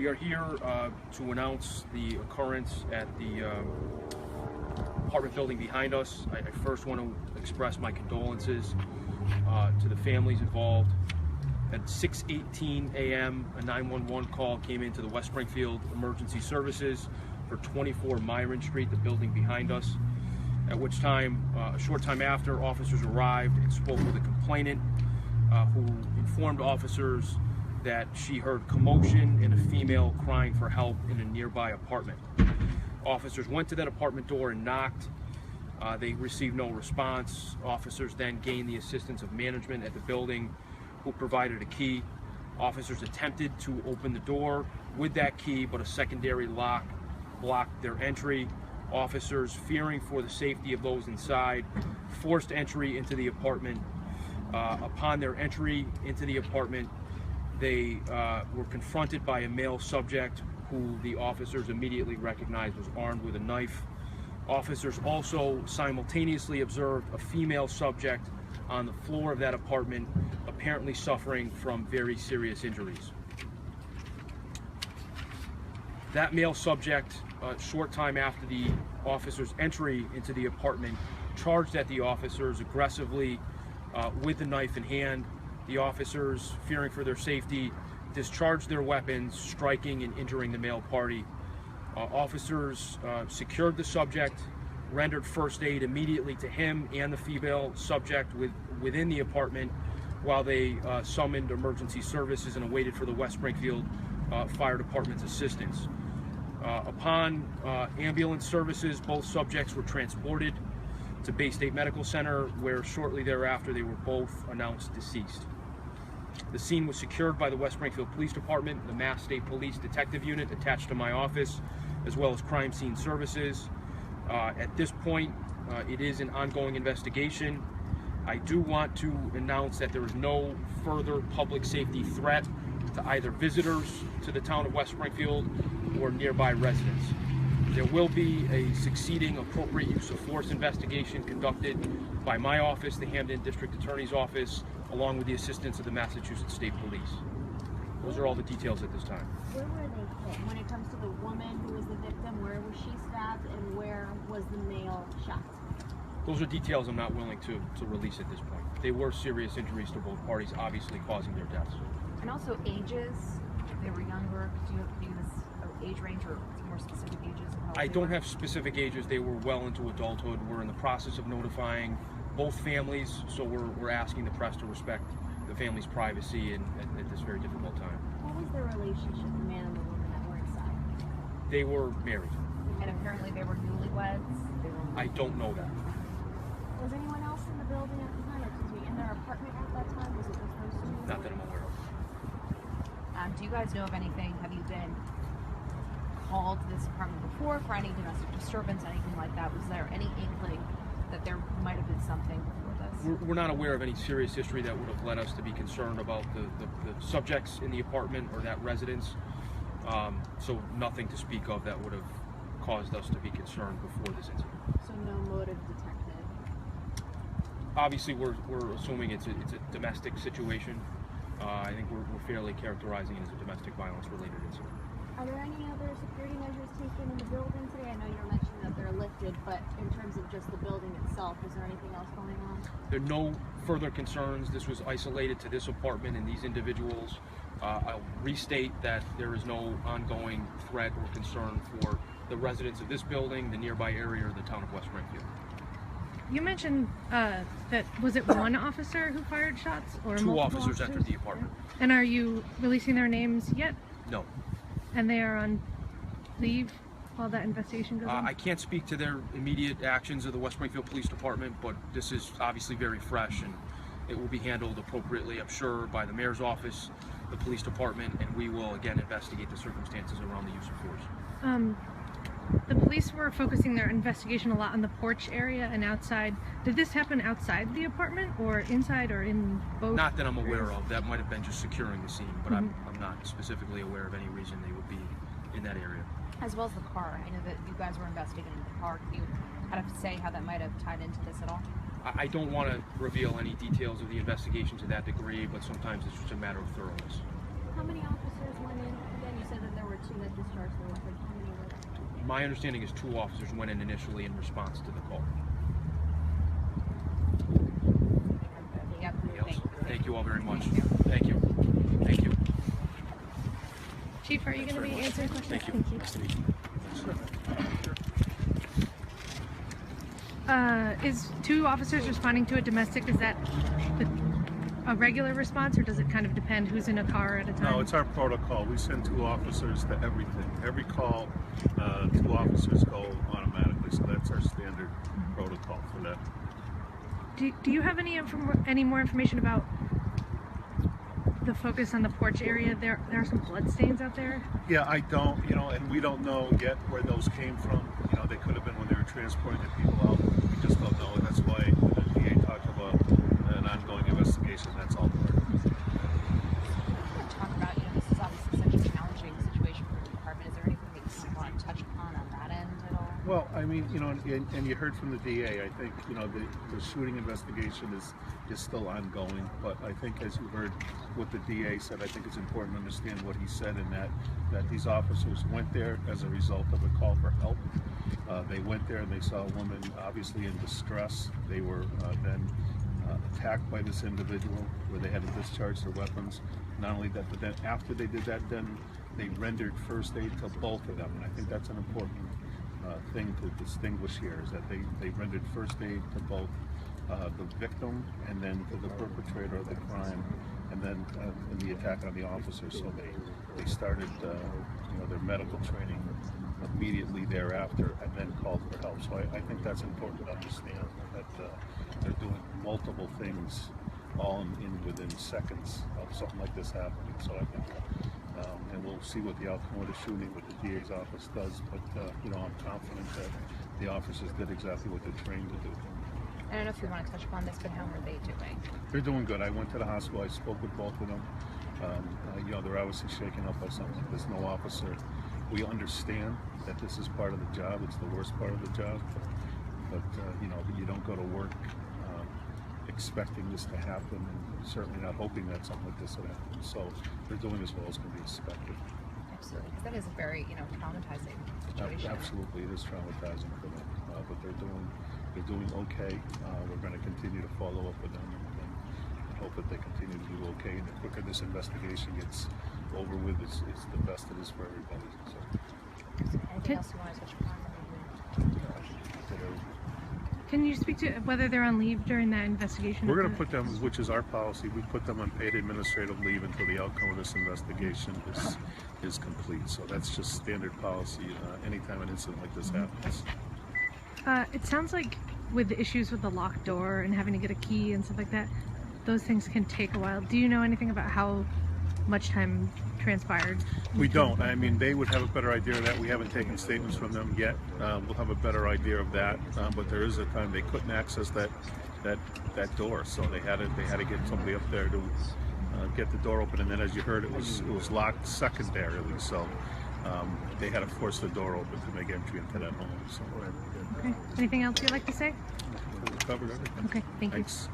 We are here to announce the occurrence at the apartment building behind us. I first want to express my condolences to the families involved. At 6:18 a.m., a 911 call came into the West Springfield Emergency Services for 24 Myron Street, the building behind us, at which time, a short time after, officers arrived and spoke with the complainant, who informed officers that she heard commotion and a female crying for help in a nearby apartment. Officers went to that apartment door and knocked. They received no response. Officers then gained the assistance of management at the building, who provided a key. Officers attempted to open the door with that key, but a secondary lock blocked their entry. Officers, fearing for the safety of those inside, forced entry into the apartment. Upon their entry into the apartment, they were confronted by a male subject who the officers immediately recognized was armed with a knife. Officers also simultaneously observed a female subject on the floor of that apartment, apparently suffering from very serious injuries. That male subject, a short time after the officers' entry into the apartment, charged at the officers aggressively with the knife in hand. The officers, fearing for their safety, discharged their weapons, striking and injuring the male party. Officers secured the subject, rendered first aid immediately to him and the female subject within the apartment, while they summoned emergency services and awaited for the West Springfield Fire Department's assistance. Upon ambulance services, both subjects were transported to Bay State Medical Center, where shortly thereafter they were both announced deceased. The scene was secured by the West Springfield Police Department, the Mass State Police Detective Unit attached to my office, as well as crime scene services. At this point, it is an ongoing investigation. I do want to announce that there is no further public safety threat to either visitors to the town of West Springfield or nearby residents. There will be a succeeding appropriate use of force investigation conducted by my office, the Hamden District Attorney's Office, along with the assistance of the Massachusetts State Police. Those are all the details at this time. Where were they hit? When it comes to the woman who was the victim, where was she stabbed and where was the male shot? Those are details I'm not willing to release at this point. They were serious injuries to both parties, obviously causing their deaths. And also ages, if they were younger, do you have this age range or more specific ages? I don't have specific ages. They were well into adulthood. We're in the process of notifying both families, so we're asking the press to respect the family's privacy at this very difficult time. What was their relationship, the man and the woman that were inside? They were married. And apparently they were newlyweds? I don't know that. Was anyone else in the building at the time, or excuse me, in their apartment at that time? Was it just those two? Not that I'm aware of. Do you guys know of anything? Have you been called to this apartment before for any domestic disturbance, anything like that? Was there any inkling that there might have been something before this? We're not aware of any serious history that would have led us to be concerned about the subjects in the apartment or that residence. So nothing to speak of that would have caused us to be concerned before this incident. So no motive detected? Obviously, we're assuming it's a domestic situation. I think we're fairly characterizing it as a domestic violence related incident. Are there any other security measures taken in the building today? I know you're mentioning that they're lifted, but in terms of just the building itself, is there anything else going on? There are no further concerns. This was isolated to this apartment and these individuals. I'll restate that there is no ongoing threat or concern for the residents of this building, the nearby area, or the town of West Springfield. You mentioned that, was it one officer who fired shots or Two multiple officers entered the apartment. And are you releasing their names yet? No. And they are on leave while that investigation goes on? I can't speak to their immediate actions of the West Springfield Police Department, but this is obviously very fresh and it will be handled appropriately, I'm sure, by the mayor's office, the police department, and we will again investigate the circumstances around the use of force. The police were focusing their investigation a lot on the porch area and outside. Did this happen outside the apartment or inside or in both? Not that I'm aware of. That might have been just securing the scene, but I'm not specifically aware of any reason they would be in that area. As well as the car. I know that you guys were investigating the car. Can you kind of say how that might have tied into this at all? I don't want to reveal any details of the investigation to that degree, but sometimes it's just a matter of thoroughness. How many officers went in? Again, you said that there were that discharged the weapon? How many were there? My understanding is 2 officers went in initially in response to the call. Yep. Thank you all very much. Thank you. Thank you. Chief, are you going to be answering questions? Thank you. Nice to meet you. Is 2 officers responding to a domestic, is that a regular response, or does it kind of depend who's in a car at a time? No, it's our protocol. We send 2 officers to everything. Every call, 2 officers go automatically, so that's our standard protocol for that. Do you have any more information about the focus on the porch area? There are some blood stains out there. Yeah, I don't, and we don't know yet where those came from. They could have been when they were transporting the people out. We just don't know. That's why the DA talked about an ongoing investigation. That's all part of it. Talk about, this is obviously such a challenging situation for the department. Is there anything that you want to touch upon on that end at all? Well, I mean, and you heard from the DA, I think, the shooting investigation is still ongoing, but I think as you heard what the DA said, I think it's important to understand what he said in that these officers went there as a result of a call for help. They went there and they saw a woman obviously in distress. They were then attacked by this individual where they had to discharge their weapons. Not only that, but then after they did that, then they rendered first aid to both of them, and I think that's an important thing to distinguish here, is that they rendered first aid to both the victim and then to the perpetrator of the crime, and then in the attack on the officer. So they started their medical training immediately thereafter and then called for help. So I think that's important to understand, that they're doing multiple things all within seconds of something like this happening. So I think and we'll see what the outcome of the shooting with the DA's office does, but I'm confident that the officers did exactly what they're trained to do. I don't know if you want to touch upon this, but how are they doing? They're doing good. I went to the hospital. I spoke with both of them. They're obviously shaken up by something like this. No officer. We understand that this is part of the job. It's the worst part of the job. But you don't go to work expecting this to happen, and certainly not hoping that something like this would happen. So they're doing as well as can be expected. Absolutely, because that is a very traumatizing situation. Absolutely, it is traumatizing for them, but they're doing okay. We're going to continue to follow up with them and hope that they continue to do okay. And the quicker this investigation gets over with, it's the best it is for everybody. So. Anything else you want to touch upon? Can you speak to whether they're on leave during that investigation? We're going to put them, which is our policy, we put them on paid administrative leave until the outcome of this investigation is complete. So that's just standard policy anytime an incident like this happens. It sounds like with the issues with the locked door and having to get a key and stuff like that, those things can take a while. Do you know anything about how much time transpired? We don't. I mean, they would have a better idea of that. We haven't taken statements from them yet. We'll have a better idea of that. But there is a time they couldn't access that door, so they had to get somebody up there to get the door open. And then, as you heard, it was locked secondarily, so they had to force the door open to make entry into that home. So. Okay. Anything else you'd like to say? We covered everything. Okay. Thank you. Thanks.